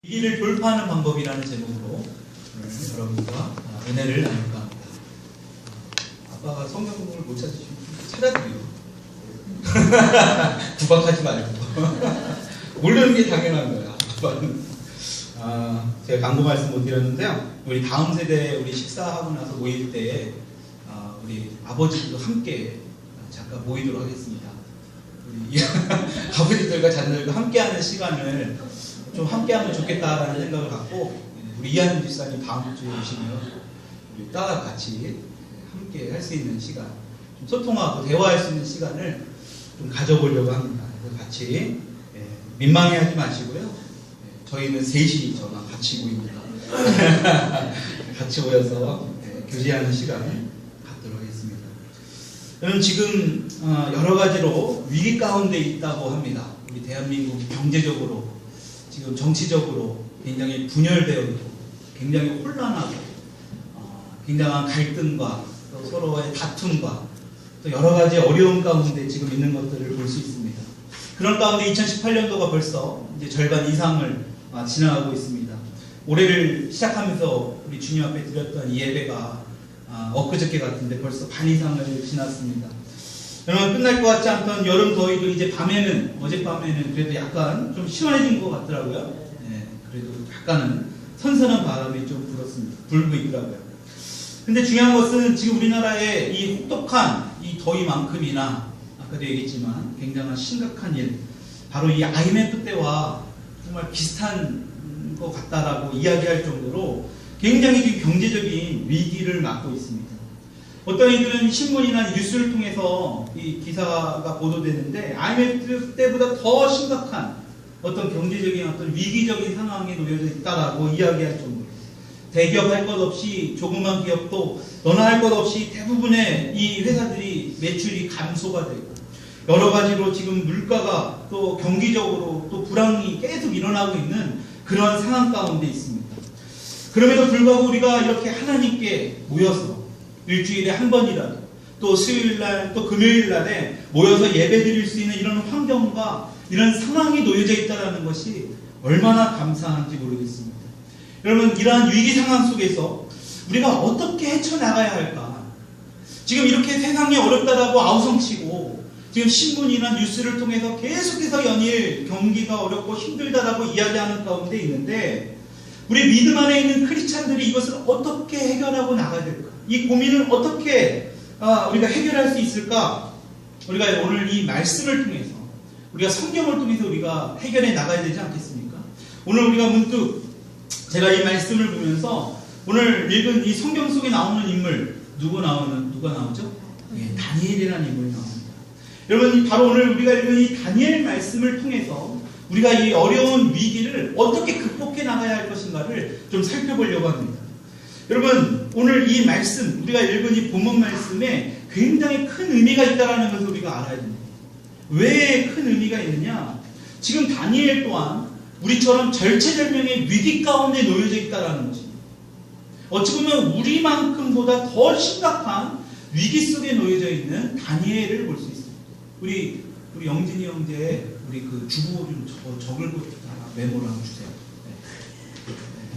위기를 돌파하는 방법이라는 제목으로 여러분과 은혜를 나눌까 합니다. 아빠가 성경을 못 찾으시면 찾아드려요. 구박하지 말고. 모르는 게 당연한 거야. 아빠는. 제가 광고 말씀 못 드렸는데요. 우리 다음 세대 우리 식사하고 나서 모일 때 우리 아버지들도 함께 잠깐 모이도록 하겠습니다. 우리 아버지들과 자녀들과 함께하는 시간을 좀 함께하면 좋겠다라는 생각을 갖고 우리 이한준 집사님 다음 주에 오시면 우리 딸과 같이 함께 할 수 있는 시간, 좀 소통하고 대화할 수 있는 시간을 좀 가져보려고 합니다. 그래서 같이 민망해하지 마시고요. 저희는 셋이 저랑 같이 모입니다. 같이 모여서 교제하는 시간을 갖도록 하겠습니다. 저는 지금 여러 가지로 위기 가운데 있다고 합니다. 우리 대한민국이 경제적으로 지금 정치적으로 굉장히 분열되어 있고 굉장히 혼란하고 굉장한 갈등과 또 서로의 다툼과 또 여러 가지 어려움 가운데 지금 있는 것들을 볼 수 있습니다. 그런 가운데 2018년도가 벌써 이제 절반 이상을 지나가고 있습니다. 올해를 시작하면서 우리 주님 앞에 드렸던 이 예배가 엊그저께 같은데 벌써 반 이상을 지났습니다. 여러분, 끝날 것 같지 않던 여름 더위도 이제 밤에는, 어젯밤에는 그래도 약간 좀 시원해진 것 같더라고요. 네, 그래도 약간은 선선한 바람이 좀 불고 있더라고요. 근데 중요한 것은 지금 우리나라의 이 혹독한 이 더위만큼이나 아까도 얘기했지만 굉장한 심각한 일, 바로 이 IMF 때와 정말 비슷한 것 같다라고 이야기할 정도로 굉장히 지금 경제적인 위기를 맞고 있습니다. 어떤 이들은 신문이나 뉴스를 통해서 이 기사가 보도되는데 IMF 때보다 더 심각한 어떤 경제적인 어떤 위기적인 상황에 놓여져 있다라고 이야기할 정도로 대기업 할 것 없이 조그만 기업도 너나 할 것 없이 대부분의 이 회사들이 매출이 감소가 되고 여러 가지로 지금 물가가 또 경기적으로 또 불황이 계속 일어나고 있는 그런 상황 가운데 있습니다. 그럼에도 불구하고 우리가 이렇게 하나님께 모여서 일주일에 한 번이라도 또 수요일날 또 금요일날에 모여서 예배 드릴 수 있는 이런 환경과 이런 상황이 놓여져 있다는 것이 얼마나 감사한지 모르겠습니다. 여러분, 이러한 위기 상황 속에서 우리가 어떻게 헤쳐나가야 할까? 지금 이렇게 세상이 어렵다라고 아우성치고 지금 신문이나 뉴스를 통해서 계속해서 연일 경기가 어렵고 힘들다라고 이야기하는 가운데 있는데 우리 믿음 안에 있는 크리스찬들이 이것을 어떻게 해결하고 나가야 될까? 이 고민을 어떻게 우리가 해결할 수 있을까? 우리가 오늘 이 말씀을 통해서 우리가 성경을 통해서 우리가 해결해 나가야 되지 않겠습니까? 오늘 우리가 문득 제가 이 말씀을 보면서 오늘 읽은 이 성경 속에 나오는 인물 누가 나오죠? 다니엘이라는 인물이 나옵니다. 여러분, 바로 오늘 우리가 읽은 이 다니엘 말씀을 통해서 우리가 이 어려운 위기를 어떻게 극복해 나가야 할 것인가를 좀 살펴보려고 합니다. 여러분, 오늘 이 말씀, 우리가 읽은 이 본문 말씀에 굉장히 큰 의미가 있다는 것을 우리가 알아야 됩니다. 왜 큰 의미가 있느냐? 지금 다니엘 또한 우리처럼 절체절명의 위기 가운데 놓여져 있다는 것입니다. 어찌 보면 우리만큼보다 더 심각한 위기 속에 놓여져 있는 다니엘을 볼 수 있습니다. 우리 영진이 형제 우리 그 주보 좀 적을 것 하나 메모를 한번 주세요.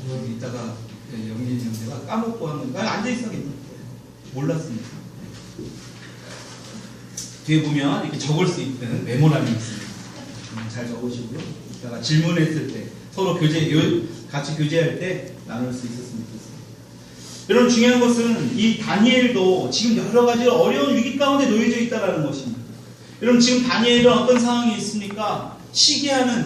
네. 이따가 영진이 형제가 까먹고 하면 앉아 있어야겠네. 몰랐습니다. 뒤에 보면 이렇게 적을 수 있는 메모란이 있습니다. 잘 적으시고요. 이따가 질문했을 때 서로 같이 교제할 때 나눌 수 있었으면 좋겠습니다. 여러분, 중요한 것은 이 다니엘도 지금 여러 가지 어려운 위기 가운데 놓여져 있다는 것입니다. 여러분, 지금 다니엘은 어떤 상황이 있습니까?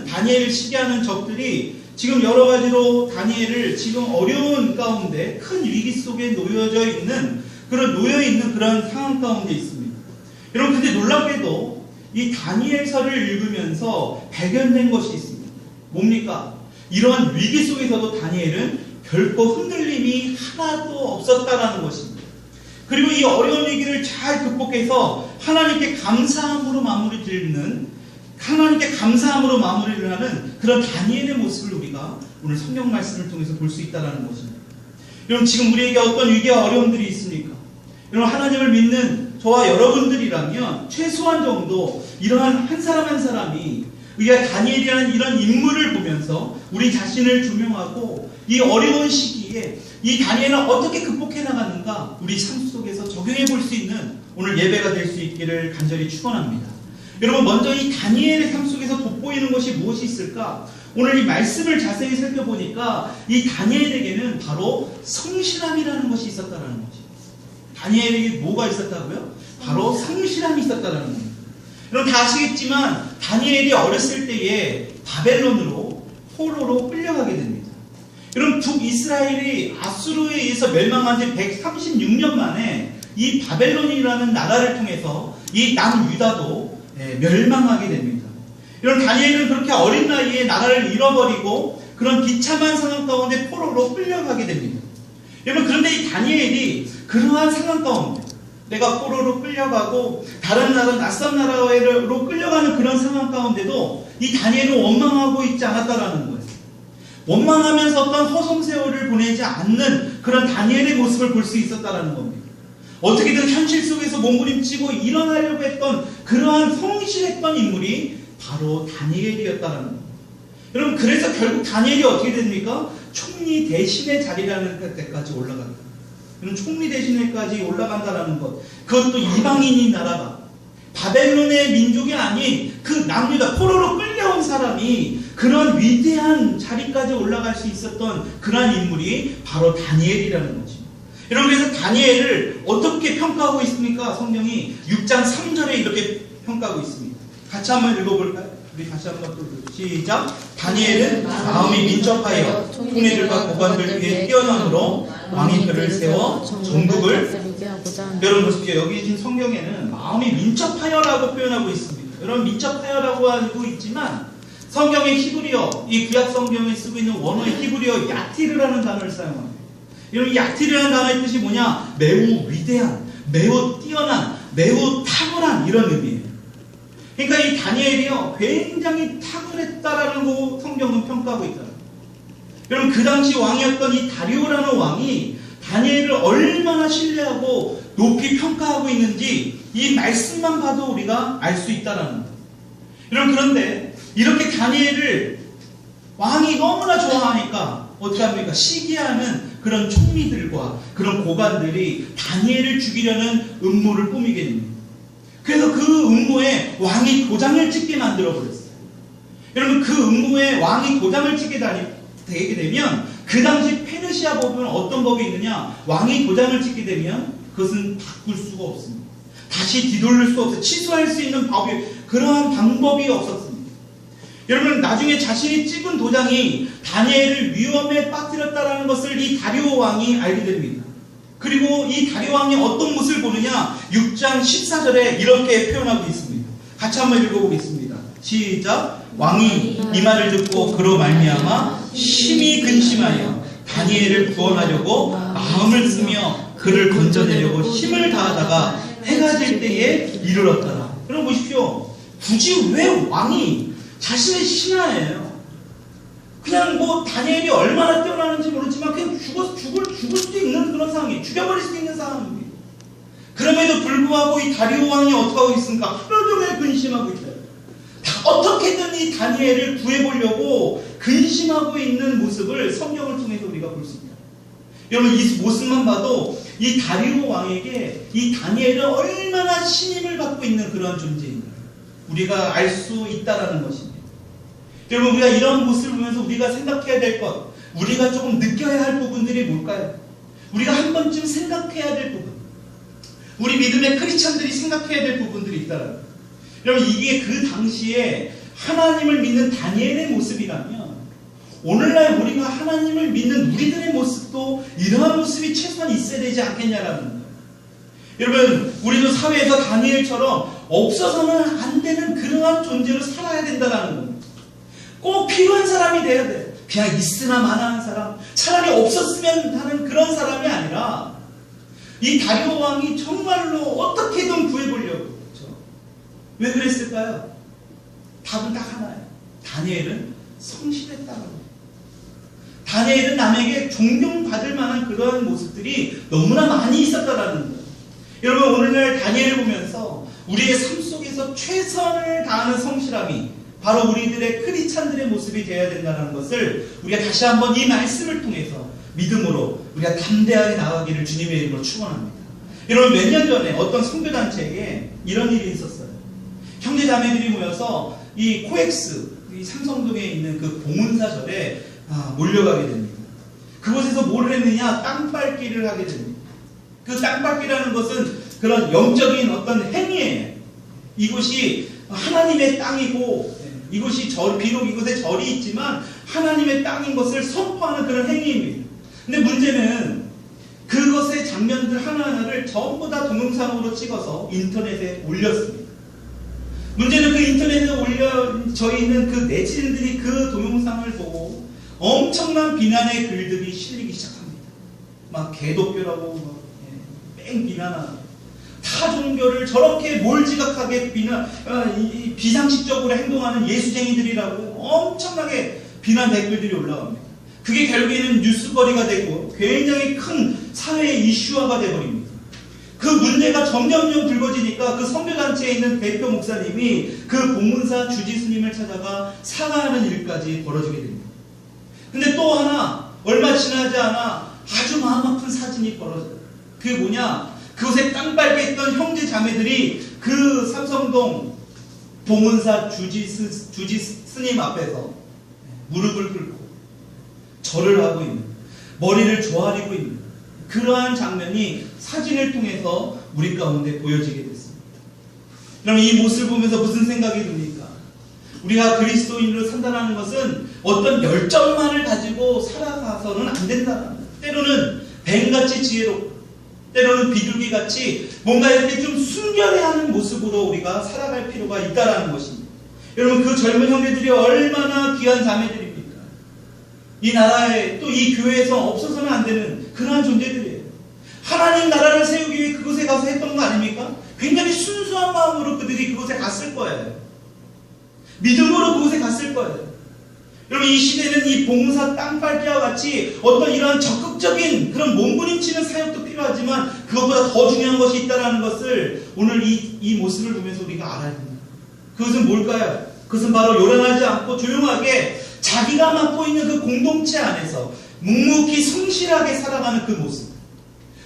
다니엘을 시기하는 적들이 지금 여러 가지로 다니엘을 지금 어려운 가운데 큰 위기 속에 놓여 있는 그런 상황 가운데 있습니다. 여러분, 근데 놀랍게도 이 다니엘서를 읽으면서 발견된 것이 있습니다. 뭡니까? 이러한 위기 속에서도 다니엘은 결코 흔들림이 하나도 없었다라는 것입니다. 그리고 이 어려운 위기를 잘 극복해서 하나님께 감사함으로 마무리를 하는 그런 다니엘의 모습을 우리가 오늘 성경 말씀을 통해서 볼 수 있다는 것입니다. 여러분, 지금 우리에게 어떤 위기와 어려움들이 있습니까? 여러분, 하나님을 믿는 저와 여러분들이라면 최소한 정도 이러한 한 사람 한 사람이 우리가 다니엘이라는 이런 인물을 보면서 우리 자신을 조명하고 이 어려운 시기에 이 다니엘은 어떻게 극복해 나갔는가 우리 삶 속에서 적용해 볼 수 있는 오늘 예배가 될 수 있기를 간절히 축원합니다. 여러분, 먼저 이 다니엘의 삶 속에서 돋보이는 것이 무엇이 있을까? 오늘 이 말씀을 자세히 살펴보니까 이 다니엘에게는 바로 성실함이라는 것이 있었다는 것이에요. 다니엘에게 뭐가 있었다고요? 바로 성실함이 있었다는 겁니다. 여러분 다 아시겠지만 다니엘이 어렸을 때에 바벨론으로 포로로 끌려가게 됩니다. 여러분 북이스라엘이 아수르에 의해서 멸망한 지 136년 만에 이 바벨론이라는 나라를 통해서 이 남유다도 멸망하게 됩니다. 여러분 다니엘은 그렇게 어린 나이에 나라를 잃어버리고 그런 비참한 상황 가운데 포로로 끌려가게 됩니다. 여러분 그런데 이 다니엘이 그러한 상황 가운데 내가 포로로 끌려가고 다른 나라 낯선 나라로 끌려가는 그런 상황 가운데도 이 다니엘은 원망하고 있지 않았다라는 거예요. 원망하면서 어떤 허송세월을 보내지 않는 그런 다니엘의 모습을 볼 수 있었다라는 겁니다. 어떻게든 현실 속에서 몸부림치고 일어나려고 했던 그러한 성실했던 인물이 바로 다니엘이었다라는 겁니다. 여러분 그래서 결국 다니엘이 어떻게 됩니까? 총리 대신의 자리라는 데까지 올라갑니다. 총리 대신에까지 올라간다라는 것. 그것도 이방인인 나라가 바벨론의 민족이 아닌 그 남유다 포로로 끌려온 사람이 그런 위대한 자리까지 올라갈 수 있었던 그러한 인물이 바로 다니엘이라는 것입니다. 여러분 그래서 다니엘을 어떻게 평가하고 있습니까? 성경이 6장 3절에 이렇게 평가하고 있습니다. 같이 한번 읽어볼까요? 우리 다시 한번 또 시작. 다니엘은 마음이 민첩하여 총리들과 고관들 위에 뛰어남으로 왕이 그를 세워 종국을. 여러분 보십시오. 여기 계신 성경에는 마음이 민첩하여라고 표현하고 있습니다. 여러분 민첩하여라고 하고 있지만 성경의 히브리어, 이 구약 성경에 쓰고 있는 원어의 히브리어 야티르라는 단어를 사용합니다. 여러분 야티르라는 단어의 뜻이 뭐냐? 매우 위대한, 매우 뛰어난, 매우 탁월한 이런 의미예요. 그러니까 이 다니엘이요 굉장히 탁월했다라는 거 성경은 평가하고 있다. 여러분 그 당시 왕이었던 이 다리오라는 왕이 다니엘을 얼마나 신뢰하고 높이 평가하고 있는지 이 말씀만 봐도 우리가 알 수 있다라는 거예요. 여러분 그런데 이렇게 다니엘을 왕이 너무나 좋아하니까 어떻게 합니까? 시기하는 그런 총리들과 그런 고관들이 다니엘을 죽이려는 음모를 꾸미게 됩니다. 그래서 그 음모에 왕이 도장을 찍게 만들어 버렸어요. 여러분 그 음모에 왕이 도장을 찍게 되게 되면 그 당시 페르시아 법은 어떤 법이 있느냐? 왕이 도장을 찍게 되면 그것은 바꿀 수가 없습니다. 다시 뒤돌릴 수 없어요. 취소할 수 있는 그러한 방법이 없었습니다. 여러분 나중에 자신이 찍은 도장이 다니엘을 위험에 빠뜨렸다는 것을 이 다리오 왕이 알게 됩니다. 그리고 이 다리오 왕이 어떤 모습을 보느냐? 6장 14절에 이렇게 표현하고 있습니다. 같이 한번 읽어보겠습니다. 시작. 왕이 이 말을 듣고 그로 말미암아 심히 근심하여 다니엘을 구원하려고 마음을 쓰며 그를 건져내려고 힘을 다하다가 해가 질 때에 이르렀더라. 여러분 보십시오. 굳이 왜 왕이 자신의 신하예요. 그냥 뭐 다니엘이 얼마나 뛰어나는지 모르지만 그냥 죽을 수도 있는 그런 상황이에요. 죽여버릴 수도 있는 상황입니다. 그럼에도 불구하고 이 다리오 왕이 어떻게 하고 있습니까? 하루 종일 근심하고 있어요. 어떻게든 이 다니엘을 구해보려고 근심하고 있는 모습을 성경을 통해서 우리가 볼 수 있다. 여러분 이 모습만 봐도 이 다리오 왕에게 이 다니엘은 얼마나 신임을 받고 있는 그런 존재인가 우리가 알 수 있다라는 것입니다. 여러분 우리가 이런 모습을 보면서 우리가 생각해야 될 것, 우리가 조금 느껴야 할 부분들이 뭘까요? 우리가 한 번쯤 생각해야 될 부분, 우리 믿음의 크리스찬들이 생각해야 될 부분들이 있다라는 거예요. 여러분 이게 그 당시에 하나님을 믿는 다니엘의 모습이라면 오늘날 우리가 하나님을 믿는 우리들의 모습도 이러한 모습이 최소한 있어야 되지 않겠냐라는 거예요. 여러분 우리도 사회에서 다니엘처럼 없어서는 안 되는 그러한 존재로 살아야 된다는 겁니다. 꼭 필요한 사람이 돼야 돼. 그냥 있으나 마나한 사람, 차라리 없었으면 하는 그런 사람이 아니라 이 다리오 왕이 정말로 어떻게든 구해보려고. 그렇죠? 왜 그랬을까요? 답은 딱 하나예요. 다니엘은 성실했다는 거예요. 다니엘은 남에게 존경받을 만한 그런 모습들이 너무나 많이 있었다는 거예요. 여러분 오늘날 다니엘을 보면서 우리의 삶 속에서 최선을 다하는 성실함이 바로 우리들의 크리스찬들의 모습이 되어야 된다는 것을 우리가 다시 한번 이 말씀을 통해서 믿음으로 우리가 담대하게 나가기를 주님의 이름으로 축원합니다. 여러분, 몇 년 전에 어떤 선교단체에 이런 일이 있었어요. 형제 자매들이 모여서 이 코엑스, 이 삼성동에 있는 그 봉은사절에 몰려가게 됩니다. 그곳에서 뭘 했느냐? 땅밟기를 하게 됩니다. 그 땅밟기라는 것은 그런 영적인 어떤 행위예요. 이곳이 하나님의 땅이고, 이곳이 비록 이곳에 절이 있지만 하나님의 땅인 것을 선포하는 그런 행위입니다. 근데 문제는 그것의 장면들 하나하나를 전부 다 동영상으로 찍어서 인터넷에 올렸습니다. 문제는 그 인터넷에 올려져 있는 그 네티즌들이 그 동영상을 보고 엄청난 비난의 글들이 실리기 시작합니다. 막 개독교라고 뺑 비난하고, 타 종교를 저렇게 몰지각하게 비상식적으로 행동하는 예수쟁이들이라고 엄청나게 비난 댓글들이 올라갑니다. 그게 결국에는 뉴스거리가 되고 굉장히 큰 사회 이슈화가 되어버립니다. 그 문제가 점점점 불거지니까 그 선교단체에 있는 대표 목사님이 그 봉은사 주지스님을 찾아가 사과하는 일까지 벌어지게 됩니다. 근데 또 하나, 얼마 지나지 않아 아주 마음 아픈 사진이 벌어져요. 그게 뭐냐? 그곳에 땅밟게 했던 형제 자매들이 그 삼성동 봉은사 주지스님 앞에서 무릎을 꿇고 절을 하고 있는, 머리를 조아리고 있는 그러한 장면이 사진을 통해서 우리 가운데 보여지게 됐습니다. 그럼 이 모습을 보면서 무슨 생각이 듭니까? 우리가 그리스도인으로 산다는 것은 어떤 열정만을 가지고 살아가서는 안 된다. 때로는 뱀같이 지혜롭고, 때로는 비둘기같이 뭔가 이렇게 좀 순결해하는 모습으로 우리가 살아갈 필요가 있다는 것입니다. 여러분, 그 젊은 형제들이 얼마나 귀한 자매들입니까? 이 나라에, 또 이 교회에서 없어서는 안 되는 그러한 존재들이에요. 하나님 나라를 세우기 위해 그곳에 가서 했던 거 아닙니까? 굉장히 순수한 마음으로 그들이 그곳에 갔을 거예요. 믿음으로 그곳에 갔을 거예요. 여러분, 이 시대는 이 봉사 땅밟기와 같이 어떤 이러한 적극적인 그런 몸부림치는 사역도 필요하지만 그것보다 더 중요한 것이 있다는 것을 오늘 이 모습을 보면서 우리가 알아야 됩니다. 그것은 뭘까요? 그것은 바로 요란하지 않고 조용하게 자기가 맡고 있는 그 공동체 안에서 묵묵히 성실하게 살아가는 그 모습.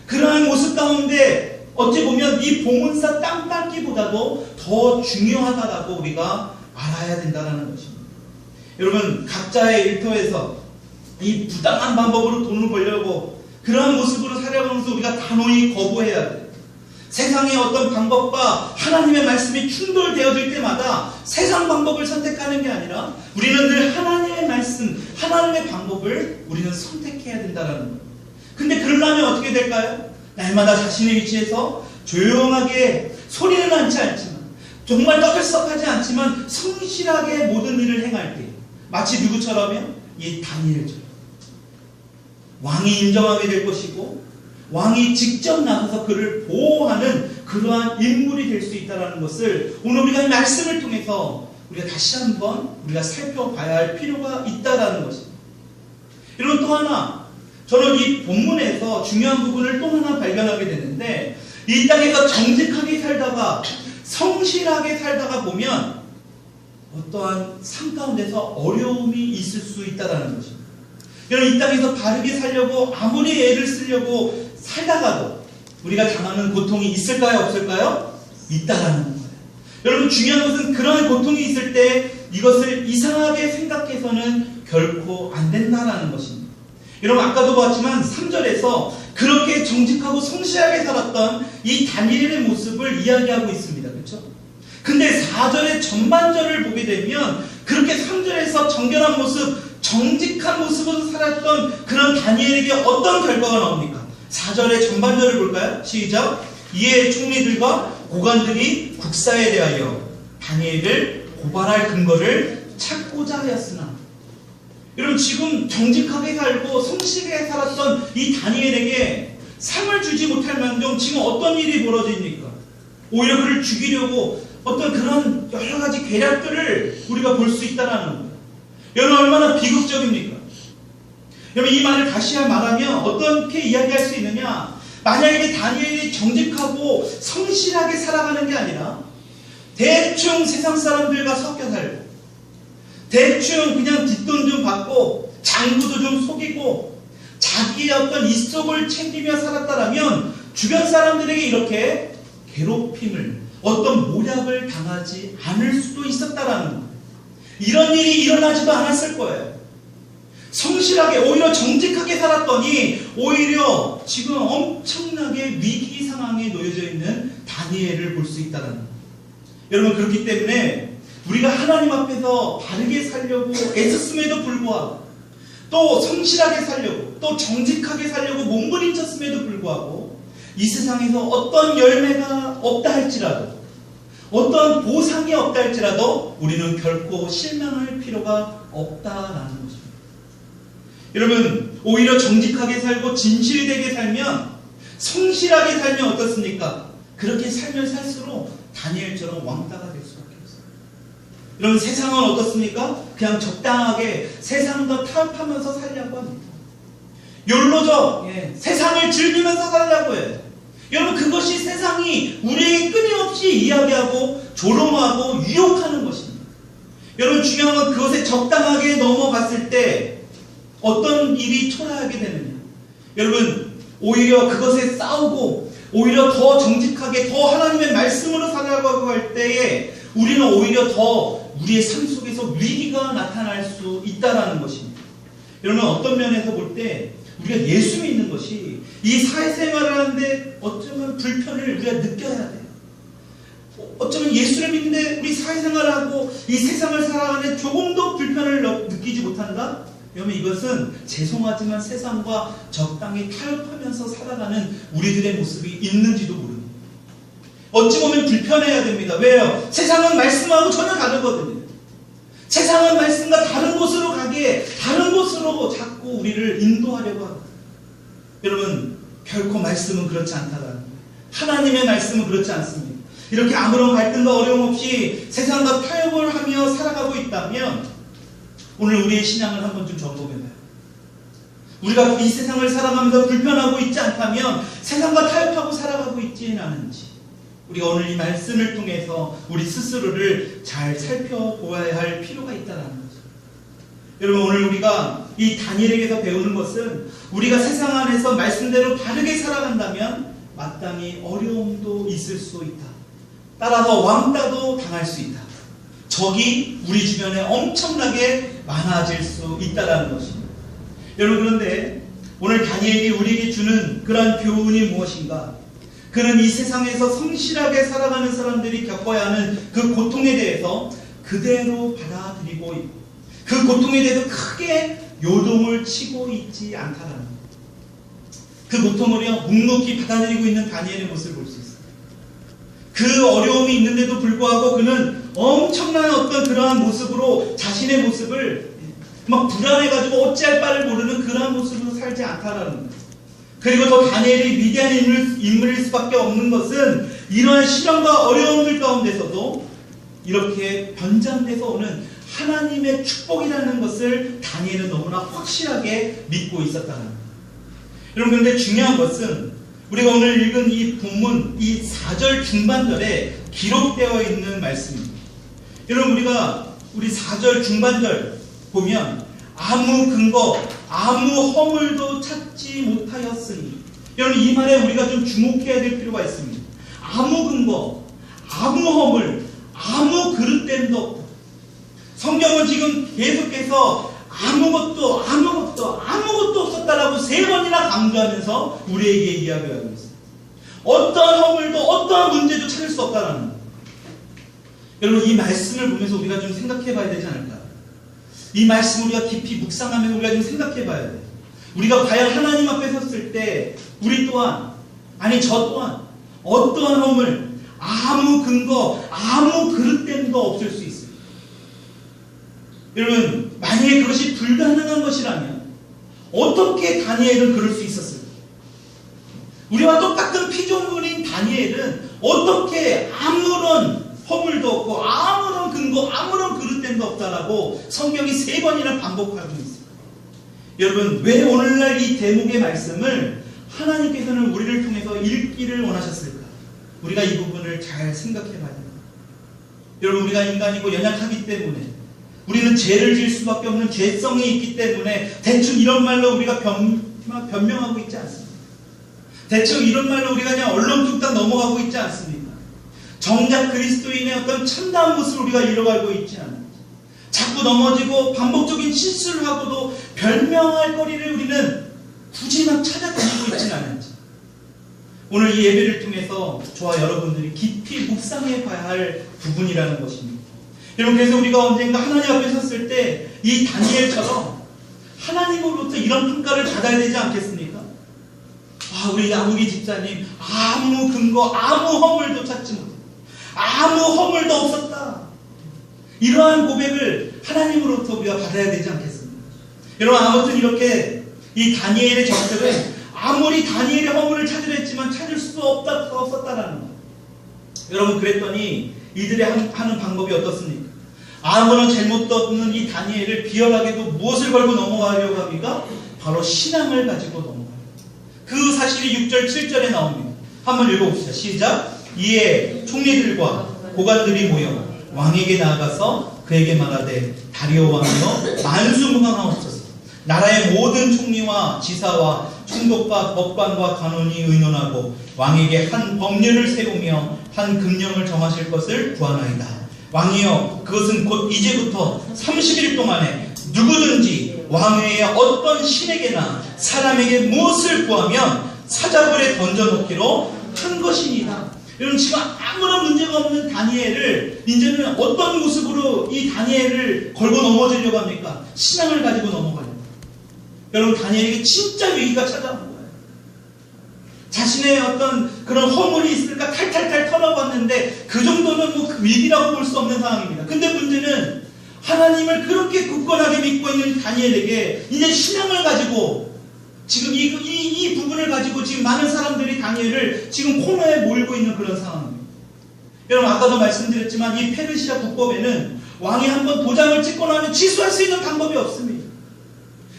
그러한 모습 가운데 어찌 보면 이 봉은사 땅밟기보다도 더 중요하다라고 우리가 알아야 된다는 것입니다. 여러분, 각자의 일터에서 이 부당한 방법으로 돈을 벌려고 그러한 모습으로 살아가면서 우리가 단호히 거부해야 돼요. 세상의 어떤 방법과 하나님의 말씀이 충돌되어질 때마다 세상 방법을 선택하는 게 아니라 우리는 늘 하나님의 말씀, 하나님의 방법을 우리는 선택해야 된다는 거예요. 근데 그러려면 어떻게 될까요? 날마다 자신의 위치에서 조용하게, 소리는 나지 않지만, 정말 떠들썩하지 않지만 성실하게 모든 일을 행할 때 마치 누구처럼요? 이 다니엘처럼 왕이 인정하게 될 것이고 왕이 직접 나서서 그를 보호하는 그러한 인물이 될 수 있다는 것을 오늘 우리가 이 말씀을 통해서 우리가 다시 한번 우리가 살펴봐야 할 필요가 있다는 것입니다. 여러분, 또 하나, 저는 이 본문에서 중요한 부분을 또 하나 발견하게 되는데, 이 땅에서 정직하게 살다가 성실하게 살다가 보면 어떠한 삶 가운데서 어려움이 있을 수 있다는 것입니다. 여러분, 이 땅에서 바르게 살려고 아무리 애를 쓰려고 살다가도 우리가 당하는 고통이 있을까요? 없을까요? 있다라는 거예요. 여러분, 중요한 것은 그런 고통이 있을 때 이것을 이상하게 생각해서는 결코 안 된다라는 것입니다. 여러분, 아까도 봤지만 3절에서 그렇게 정직하고 성실하게 살았던 이 다니엘의 모습을 이야기하고 있습니다. 그렇죠? 근데 4절의 전반절을 보게 되면 그렇게 3절에서 정결한 모습, 정직한 모습으로 살았던 그런 다니엘에게 어떤 결과가 나옵니까? 4절의 전반절을 볼까요? 시작! 이에 총리들과 고관들이 국사에 대하여 다니엘을 고발할 근거를 찾고자 하였으나, 여러분, 지금 정직하게 살고 성실하게 살았던 이 다니엘에게 상을 주지 못할 망정 지금 어떤 일이 벌어집니까? 오히려 그를 죽이려고 어떤 그런 여러 가지 계략들을 우리가 볼 수 있다는 거예요. 여러분, 얼마나 비극적입니까? 여러분, 이 말을 다시 말하면 어떻게 이야기할 수 있느냐? 만약에 다니엘이 정직하고 성실하게 살아가는 게 아니라 대충 세상 사람들과 섞여 살고 대충 그냥 뒷돈 좀 받고 장부도 좀 속이고 자기의 어떤 입속을 챙기며 살았다라면 주변 사람들에게 이렇게 괴롭힘을, 어떤 모략을 당하지 않을 수도 있었다라는 거예요. 이런 일이 일어나지도 않았을 거예요. 성실하게, 오히려 정직하게 살았더니 오히려 지금 엄청나게 위기 상황에 놓여져 있는 다니엘을 볼 수 있다는 거예요. 여러분, 그렇기 때문에 우리가 하나님 앞에서 바르게 살려고 애썼음에도 불구하고, 또 성실하게 살려고, 또 정직하게 살려고 몸부림쳤음에도 불구하고, 이 세상에서 어떤 열매가 없다 할지라도, 어떤 보상이 없다 할지라도 우리는 결코 실망할 필요가 없다라는 것입니다. 여러분, 오히려 정직하게 살고 진실되게 살면, 성실하게 살면 어떻습니까? 그렇게 살면 살수록 다니엘처럼 왕따가 될 수밖에 없어요. 여러분, 세상은 어떻습니까? 그냥 적당하게 세상과 타협하면서 살려고 합니다. 욜로죠. 세상을 즐기면서 살려고 해요. 여러분, 그것이 세상이 우리에게 끊임없이 이야기하고 조롱하고 유혹하는 것입니다. 여러분, 중요한 건 그것에 적당하게 넘어갔을 때 어떤 일이 초래하게 되느냐. 여러분, 오히려 그것에 싸우고 오히려 더 정직하게 더 하나님의 말씀으로 살아가고 할 때에 우리는 오히려 더 우리의 삶 속에서 위기가 나타날 수 있다는 것입니다. 여러분, 어떤 면에서 볼 때 우리가 예수 믿는 것이 이 사회생활을 하는데 어쩌면 불편을 우리가 느껴야 돼요. 어쩌면 예수를 믿는데 우리 사회생활을 하고 이 세상을 살아가는데 조금도 불편을 느끼지 못한다? 그러면 이것은 죄송하지만 세상과 적당히 타협하면서 살아가는 우리들의 모습이 있는지도 모릅니다. 어찌 보면 불편해야 됩니다. 왜요? 세상은 말씀하고 전혀 다르거든요. 세상은 말씀과 다른 곳으로 가기에 다른 곳으로 자꾸 우리를 인도하려고 합니다. 여러분, 결코 말씀은 그렇지 않다라는 거예요. 하나님의 말씀은 그렇지 않습니다. 이렇게 아무런 갈등과 어려움 없이 세상과 타협을 하며 살아가고 있다면 오늘 우리의 신앙을 한번 좀 점검해봐요. 우리가 이 세상을 살아가면서 불편하고 있지 않다면 세상과 타협하고 살아가고 있지는 않은지, 우리가 오늘 이 말씀을 통해서 우리 스스로를 잘 살펴보아야 할 필요가 있다는 거죠. 여러분, 오늘 우리가 이 다니엘에게서 배우는 것은 우리가 세상 안에서 말씀대로 바르게 살아간다면 마땅히 어려움도 있을 수 있다. 따라서 왕따도 당할 수 있다. 적이 우리 주변에 엄청나게 많아질 수 있다는 것입니다. 여러분, 그런데 오늘 다니엘이 우리에게 주는 그러한 교훈이 무엇인가? 그는 이 세상에서 성실하게 살아가는 사람들이 겪어야 하는 그 고통에 대해서 그대로 받아들이고 있고, 그 고통에 대해서 크게 요동을 치고 있지 않다는 것. 그 고통을 묵묵히 받아들이고 있는 다니엘의 모습을 볼 수 있습니다. 그 어려움이 있는데도 불구하고 그는 엄청난 어떤 그러한 모습으로 자신의 모습을 막 불안해가지고 어찌할 바를 모르는 그러한 모습으로 살지 않다라는 거예요. 그리고 더 다니엘이 위대한 인물일 수밖에 없는 것은 이러한 시련과 어려움들 가운데서도 이렇게 변장돼서 오는 하나님의 축복이라는 것을 다니엘은 너무나 확실하게 믿고 있었다는 거예요. 여러분, 그런데 중요한 것은 우리가 오늘 읽은 이 본문, 이 4절 중반절에 기록되어 있는 말씀입니다. 여러분, 우리 4절 중반절 보면 아무 근거, 아무 허물도 찾지 못하였으니, 여러분, 이 말에 우리가 좀 주목해야 될 필요가 있습니다. 아무 근거, 아무 허물, 아무 그릇됨도 없다. 성경은 지금 계속해서 아무것도 없었다라고 3번이나 강조하면서 우리에게 이야기하고 있어요. 어떤 허물도 어떤 문제도 찾을 수 없다라는 거예요. 여러분, 이 말씀을 보면서 우리가 좀 생각해 봐야 되지 않을까요? 이 말씀을 우리가 깊이 묵상하면서 우리가 좀 생각해 봐야 돼요. 우리가 과연 하나님 앞에 섰을 때 우리 또한, 아니 저 또한 어떠한 허물, 아무 근거, 아무 그릇됨도 없을 수 있어요. 여러분, 만약에 그것이 불가능한 것이라면 어떻게 다니엘은 그럴 수 있었을까? 우리와 똑같은 피조물인 다니엘은 어떻게 아무런 허물도 없고 아무런 근거, 아무런 그릇됨도 없다라고 성경이 3번이나 반복하고 있습니다. 여러분, 왜 오늘날 이 대목의 말씀을 하나님께서는 우리를 통해서 읽기를 원하셨을까? 우리가 이 부분을 잘 생각해 봐야 됩니다. 여러분, 우리가 인간이고 연약하기 때문에 우리는 죄를 지을 수밖에 없는 죄성이 있기 때문에 대충 이런 말로 우리가 변명하고 있지 않습니다. 대충 이런 말로 우리가 그냥 얼렁뚱땅 넘어가고 있지 않습니까? 정작 그리스도인의 어떤 참다운 모습을 우리가 잃어가고 있지 않는지, 자꾸 넘어지고 반복적인 실수를 하고도 변명할 거리를 우리는 굳이 막 찾아다니고 있지는 않은지, 오늘 이 예배를 통해서 저와 여러분들이 깊이 묵상해 봐야 할 부분이라는 것입니다. 여러분, 그래서 우리가 언젠가 하나님 앞에 섰을 때 이 다니엘처럼 하나님으로부터 이런 평가를 받아야 되지 않겠습니까? 아, 우리 나무기 집사님 아무 근거, 아무 허물도 찾지 못해, 아무 허물도 없었다, 이러한 고백을 하나님으로부터 우리가 받아야 되지 않겠습니까? 여러분, 아무튼 이렇게 이 다니엘의 적들은 아무리 다니엘의 허물을 찾으려 했지만 찾을 수 없었다라는 거예요. 여러분, 그랬더니 이들이 하는 방법이 어떻습니까? 아무런 잘못도 없는 이 다니엘을 비열하게도 무엇을 걸고 넘어가려고 합니까? 바로 신앙을 가지고 넘어가요. 그 사실이 6절 7절에 나옵니다. 한번 읽어봅시다. 시작. 이에 총리들과 고관들이 모여 왕에게 나아가서 그에게 말하되, 다리오 왕이여 만수무강하옵소서. 나라의 모든 총리와 지사와 총독과 법관과 간원이 의논하고 왕에게 한 법률을 세우며 한 금령을 정하실 것을 구하나이다. 왕이여, 그것은 곧 이제부터 30일 동안에 누구든지 왕외에 어떤 신에게나 사람에게 무엇을 구하면 사자굴에 던져놓기로 한 것이니라. 여러분, 지금 아무런 문제가 없는 다니엘을 이제는 어떤 모습으로 이 다니엘을 걸고 넘어지려고 합니까? 신앙을 가지고 넘어가려고. 여러분, 다니엘에게 진짜 위기가 찾아온 거예요. 자신의 어떤 그런 허물이 있을까 탈탈탈 털어봤는데 그 정도는 뭐 위기라고 볼 수 없는 상황입니다. 근데 문제는 하나님을 그렇게 굳건하게 믿고 있는 다니엘에게 이제 신앙을 가지고 지금 이 부분을 가지고 지금 많은 사람들이 다니엘을 지금 코너에 몰고 있는 그런 상황입니다. 여러분, 아까도 말씀드렸지만 이 페르시아 국법에는 왕이 한번 도장을 찍고 나면 취소할 수 있는 방법이 없습니다.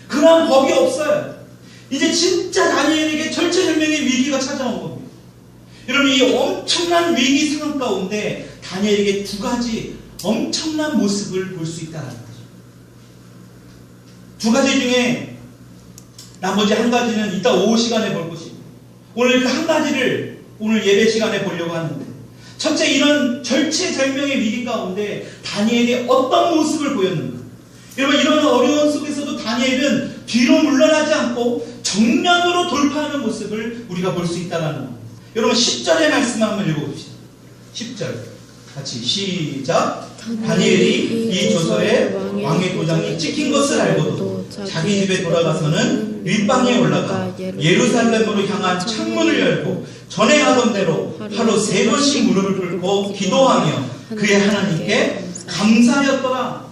그러한 법이 없어요. 이제 진짜 다니엘에게 절체절명의 위기가 찾아온 겁니다. 여러분, 이 엄청난 위기 상황 가운데 다니엘에게 두 가지 엄청난 모습을 볼 수 있다는 거죠. 두 가지 중에 나머지 한 가지는 이따 오후 시간에 볼 것이고, 오늘 그 한 가지를 오늘 예배 시간에 보려고 하는데, 첫째, 이런 절체절명의 위기 가운데 다니엘이 어떤 모습을 보였는가. 여러분, 이런 어려운 속에서도 다니엘은 뒤로 물러나지 않고 정면으로 돌파하는 모습을 우리가 볼 수 있다는 겁니다. 여러분, 10절의 말씀 한번 읽어봅시다. 10절 같이 시작. 다니엘이 이 조서에 왕의 도장이 찍힌 것을 알고도 자기 집에 돌아가서는 윗방에 올라가 예루살렘으로 향한 창문을 열고 전에 하던 대로 하루 3번씩 무릎을 꿇고 기도하며 그의 하나님께 감사하였더라.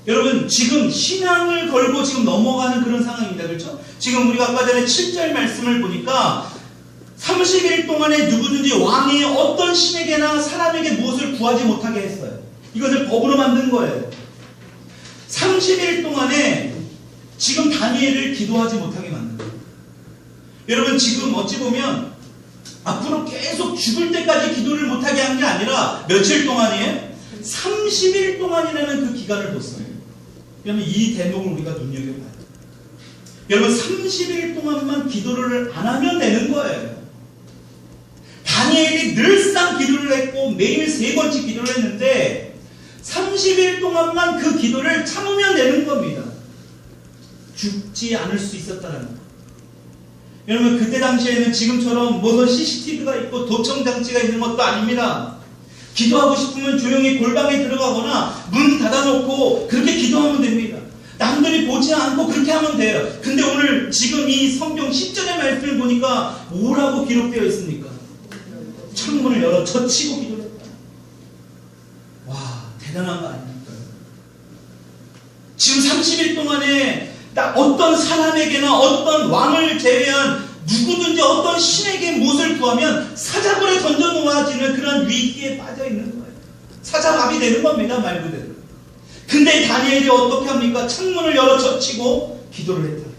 여러분, 지금 신앙을 걸고 지금 넘어가는 그런 상황입니다. 그렇죠? 지금 우리가 아까 전에 7절 말씀을 보니까 30일 동안에 누구든지 왕이 어떤 신에게나 사람에게 무엇을 구하지 못하게 했어요. 이것을 법으로 만든 거예요. 30일 동안에 지금 다니엘을 기도하지 못하게 만든 거예요. 여러분, 지금 어찌 보면 앞으로 계속 죽을 때까지 기도를 못하게 한 게 아니라 며칠 동안이에요? 30일 동안이라는 그 기간을 뒀어요. 그러면 이 대목을 우리가 눈여겨봐야 돼요. 여러분, 30일 동안만 기도를 안 하면 되는 거예요. 다니엘이 늘상 기도를 했고 매일 3번씩 기도를 했는데 30일 동안만 그 기도를 참으면 되는 겁니다. 죽지 않을 수 있었다는 거. 여러분, 그때 당시에는 지금처럼 무슨 CCTV가 있고 도청장치가 있는 것도 아닙니다. 기도하고 싶으면 조용히 골방에 들어가거나 문 닫아놓고 그렇게 기도하면 됩니다. 남들이 보지 않고 그렇게 하면 돼요. 근데 오늘 지금 이 성경 10절의 말씀을 보니까 뭐라고 기록되어 있습니까? 창문을 열어 젖히고 기도를 했다. 와, 대단한 거 아닙니까? 지금 30일 동안에 어떤 사람에게나 어떤 왕을 제외한 누구든지 어떤 신에게 무엇을 구하면 사자굴에 던져 놓아지는 그런 위기에 빠져 있는 거예요. 사자밥이 되는 겁니다, 말 그대로. 근데 다니엘이 어떻게 합니까? 창문을 열어 젖히고 기도를 했다.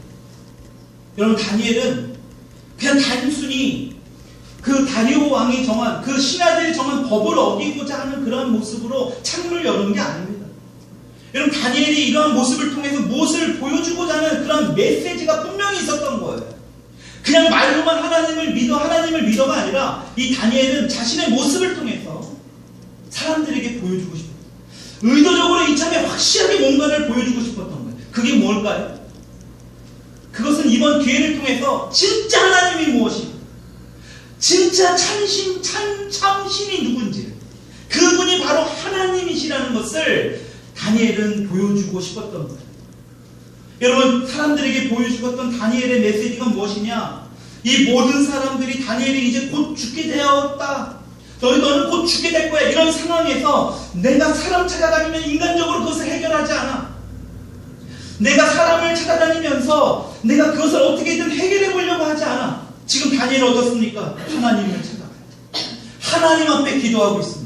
여러분, 다니엘은 그냥 단순히 그 다리오 왕이 정한, 그 신하들이 정한 법을 어기고자 하는 그런 모습으로 창문을 여는 게 아닙니다. 여러분, 다니엘이 이러한 모습을 통해서 무엇을 보여주고자 하는 그런 메시지가 분명히 있었던 거예요. 그냥 말로만 하나님을 믿어가 아니라 이 다니엘은 자신의 모습을 통해서 사람들에게 보여주고 싶었어요. 의도적으로 이참에 확실하게 뭔가를 보여주고 싶었던 거예요. 그게 뭘까요? 그것은 이번 기회를 통해서 진짜 하나님이 무엇인가, 진짜 참신이 누군지, 그분이 바로 하나님이시라는 것을 다니엘은 보여주고 싶었던 거예요. 여러분, 사람들에게 보여주었던 다니엘의 메시지가 무엇이냐? 이 모든 사람들이 다니엘이 이제 곧 죽게 되었다, 너는 곧 죽게 될 거야, 이런 상황에서 내가 사람 찾아다니면 인간적으로 그것을 해결하지 않아. 내가 사람을 찾아다니면서 내가 그것을 어떻게든 해결해 보려고 하지 않아. 지금 다니엘은 어떻습니까? 하나님을 찾아가요. 하나님 앞에 기도하고 있습니다.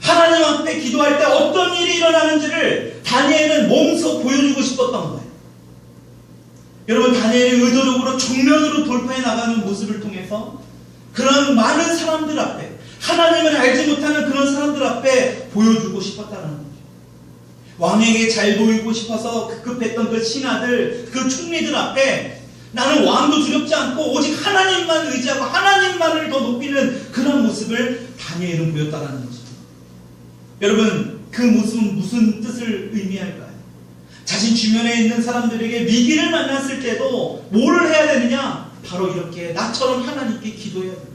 하나님 앞에 기도할 때 어떤 일이 일어나는지를 다니엘은 몸소 보여주고 싶었던 거예요. 여러분, 다니엘이 의도적으로 정면으로 돌파해 나가는 모습을 통해서 그런 많은 사람들 앞에, 하나님을 알지 못하는 그런 사람들 앞에 보여주고 싶었다는 거죠. 왕에게 잘 보이고 싶어서 급급했던 그 신하들, 그 총리들 앞에 나는 왕도 두렵지 않고 오직 하나님만 의지하고 하나님만을 더 높이는 그런 모습을 다니엘은 보였다는 거죠. 여러분, 그 모습은 무슨 뜻을 의미할까요? 자신 주변에 있는 사람들에게 위기를 만났을 때도 뭐를 해야 되느냐? 바로 이렇게 나처럼 하나님께 기도해야 됩니다.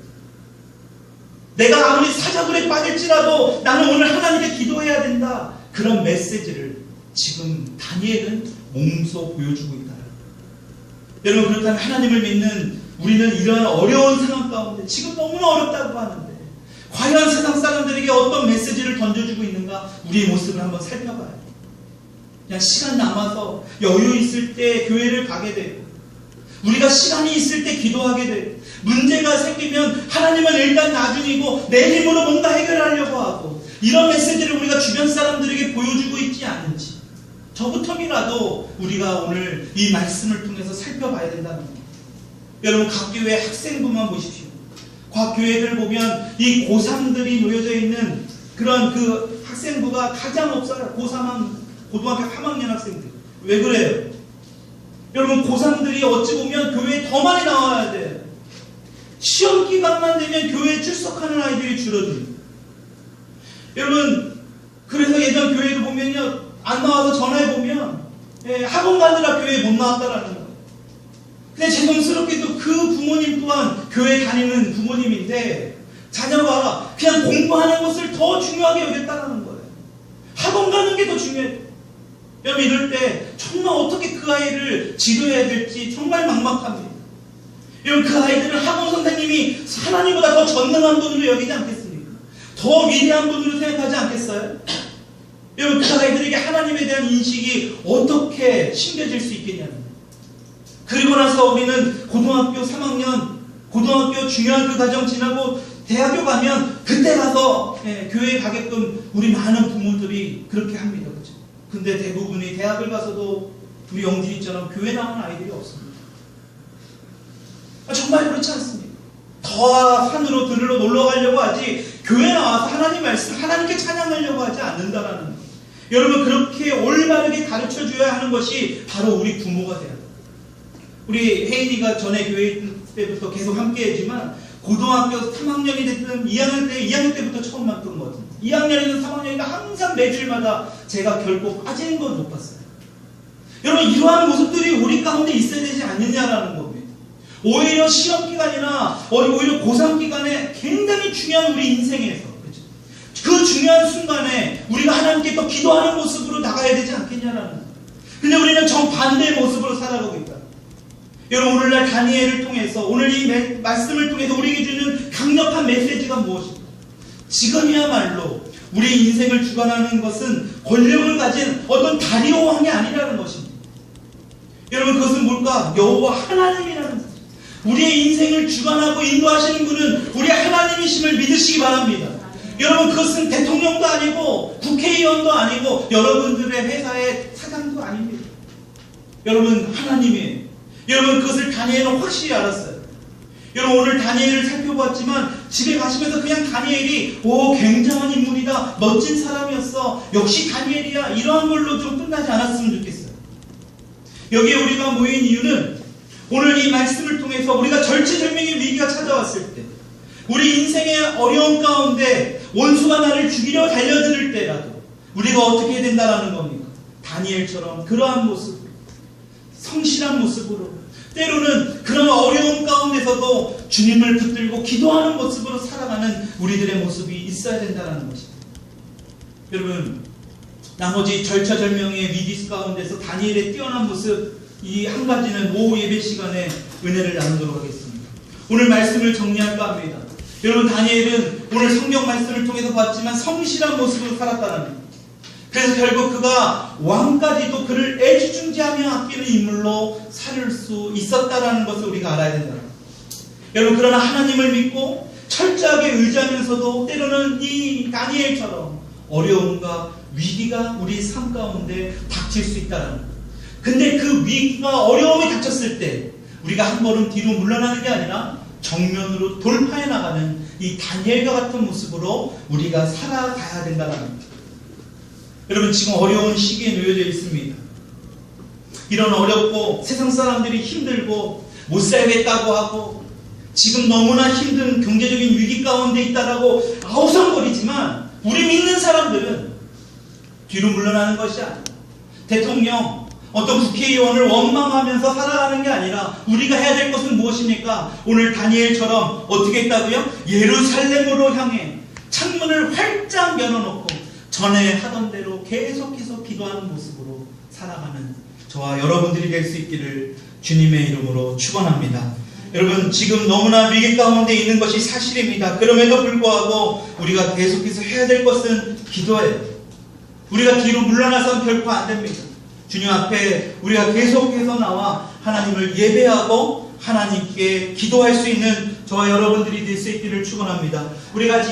내가 아무리 사자굴에 빠질지라도 나는 오늘 하나님께 기도해야 된다. 그런 메시지를 지금 다니엘은 몸소 보여주고 있다. 여러분, 그렇다면 하나님을 믿는 우리는 이러한 어려운 상황 가운데 지금 너무나 어렵다고 하는데 과연 세상 사람들에게 어떤 메시지를 던져주고 있는가? 우리의 모습을 한번 살펴봐야 돼요. 그냥 시간 남아서 여유 있을 때 교회를 가게 되고, 우리가 시간이 있을 때 기도하게 되고, 문제가 생기면 하나님은 일단 나중이고 내 힘으로 뭔가 해결하려고 하고, 이런 메시지를 우리가 주변 사람들에게 보여주고 있지 않은지 저부터라도 우리가 오늘 이 말씀을 통해서 살펴봐야 된다는 거예요. 여러분, 각 교회 학생부만 보십시오. 각 교회들 보면 이 고3들이 놓여져 있는 그런 그 학생부가 가장 없어요. 고등학교 3학년 학생들. 왜 그래요? 여러분, 고3들이 어찌 보면 교회에 더 많이 나와야 돼요. 시험 기간만 되면 교회에 출석하는 아이들이 줄어듭니다. 여러분, 그래서 예전 교회도 보면요, 안 나와서 전화해보면 학원 가느라 교회에 못 나왔다라는 거예요. 근데 죄송스럽게도 그 부모님 또한 교회 다니는 부모님인데 자녀가 그냥 공부하는 것을 더 중요하게 여겼다는 거예요. 학원 가는 게 더 중요해요. 여러분, 이럴 때 정말 어떻게 그 아이를 지도해야 될지 정말 막막합니다. 여러분, 그 아이들은 학원 선생님이 하나님보다 더 전능한 분으로 여기지 않겠습니까? 더 위대한 분으로 생각하지 않겠어요? 여러분, 그 아이들에게 하나님에 대한 인식이 어떻게 심겨질 수 있겠냐는 거예요. 그리고 나서 우리는 고등학교 3학년, 고등학교 중요한 그 과정 지나고 대학교 가면 그때 가서 교회에 가게끔 우리 많은 부모들이 그렇게 합니다. 그렇죠? 근데 대부분이 대학을 가서도 우리 영준이처럼 교회 나오는 아이들이 없습니다. 정말 그렇지 않습니까? 더 산으로 들으러 놀러 가려고 하지 교회 나와서 하나님 말씀, 하나님께 찬양하려고 하지 않는다라는 거예요. 여러분, 그렇게 올바르게 가르쳐줘야 하는 것이 바로 우리 부모가 돼야 돼요. 우리 혜인이가 전에 교회 때부터 계속 함께 했지만 고등학교 3학년이 됐든 2학년 때부터 처음 만났던 것 같아요. 2학년이든 3학년이든 항상 매주일마다 제가 결코 빠지는 건 못 봤어요. 여러분, 이러한 모습들이 우리 가운데 있어야 되지 않느냐라는 겁니다. 오히려 시험 기간이나 오히려 고3 기간에 굉장히 중요한 우리 인생에서, 그렇죠? 그 중요한 순간에 우리가 하나님께 또 기도하는 모습으로 나가야 되지 않겠냐라는 거예요. 근데 우리는 정반대의 모습으로 살아가고 있다. 여러분, 오늘날 다니엘을 통해서, 오늘 이 말씀을 통해서 우리에게 주는 강력한 메시지가 무엇입니까? 지금이야말로 우리 인생을 주관하는 것은 권력을 가진 어떤 다리오 왕이 아니라는 것입니다. 여러분, 그것은 뭘까? 여호와 하나님이라는 거죠. 우리의 인생을 주관하고 인도하시는 분은 우리 하나님이심을 믿으시기 바랍니다. 여러분, 그것은 대통령도 아니고 국회의원도 아니고 여러분들의 회사의 사장도 아닙니다. 여러분, 하나님이에요. 여러분, 그것을 다니엘은 확실히 알았어요. 여러분 오늘 다니엘을 살펴봤지만 집에 가시면서 그냥 다니엘이 굉장한 인물이다, 멋진 사람이었어, 역시 다니엘이야, 이런 걸로 좀 끝나지 않았으면 좋겠어요. 여기에 우리가 모인 이유는 오늘 이 말씀을 통해서 우리가 절체절명의 위기가 찾아왔을 때, 우리 인생의 어려움 가운데 원수가 나를 죽이려 달려들 때라도 우리가 어떻게 해야 된다는 겁니까? 다니엘처럼 그러한 모습, 성실한 모습으로, 때로는 그런 어려움 가운데서도 주님을 붙들고 기도하는 모습으로 살아가는 우리들의 모습이 있어야 된다는 것입니다. 여러분, 나머지 절차절명의 위기 가운데서 다니엘의 뛰어난 모습, 이 한 가지는 오후 예배 시간에 은혜를 나누도록 하겠습니다. 오늘 말씀을 정리할까 합니다. 여러분, 다니엘은 오늘 성경 말씀을 통해서 봤지만 성실한 모습으로 살았다는 겁니다. 그래서 결국 그가 왕까지도 그를 애지중지하며 아끼는 인물로 살 수 있었다라는 것을 우리가 알아야 된다는 겁니다. 여러분, 그러나 하나님을 믿고 철저하게 의지하면서도 때로는 이 다니엘처럼 어려움과 위기가 우리 삶 가운데 닥칠 수 있다는 겁니다. 근데 그 위기가, 어려움이 닥쳤을 때 우리가 한 걸음 뒤로 물러나는 게 아니라 정면으로 돌파해 나가는 이 다니엘과 같은 모습으로 우리가 살아가야 된다는 겁니다. 여러분, 지금 어려운 시기에 놓여져 있습니다. 이런 어렵고 세상 사람들이 힘들고 못 살겠다고 하고 지금 너무나 힘든 경제적인 위기 가운데 있다라고 아우성거리지만, 우리 믿는 사람들은 뒤로 물러나는 것이 아니라 대통령, 어떤 국회의원을 원망하면서 살아가는 게 아니라 우리가 해야 될 것은 무엇입니까? 오늘 다니엘처럼 어떻게 했다고요? 예루살렘으로 향해 창문을 활짝 열어놓고 전에 하던 대로 계속해서 기도하는 모습으로 살아가는 저와 여러분들이 될 수 있기를 주님의 이름으로 축원합니다. 여러분, 지금 너무나 위기 가운데 있는 것이 사실입니다. 그럼에도 불구하고 우리가 계속해서 해야 될 것은 기도예요. 우리가 뒤로 물러나서는 결코 안 됩니다. 주님 앞에 우리가 계속해서 나와 하나님을 예배하고 하나님께 기도할 수 있는 저와 여러분들이 될 수 있기를 축원합니다. 우리가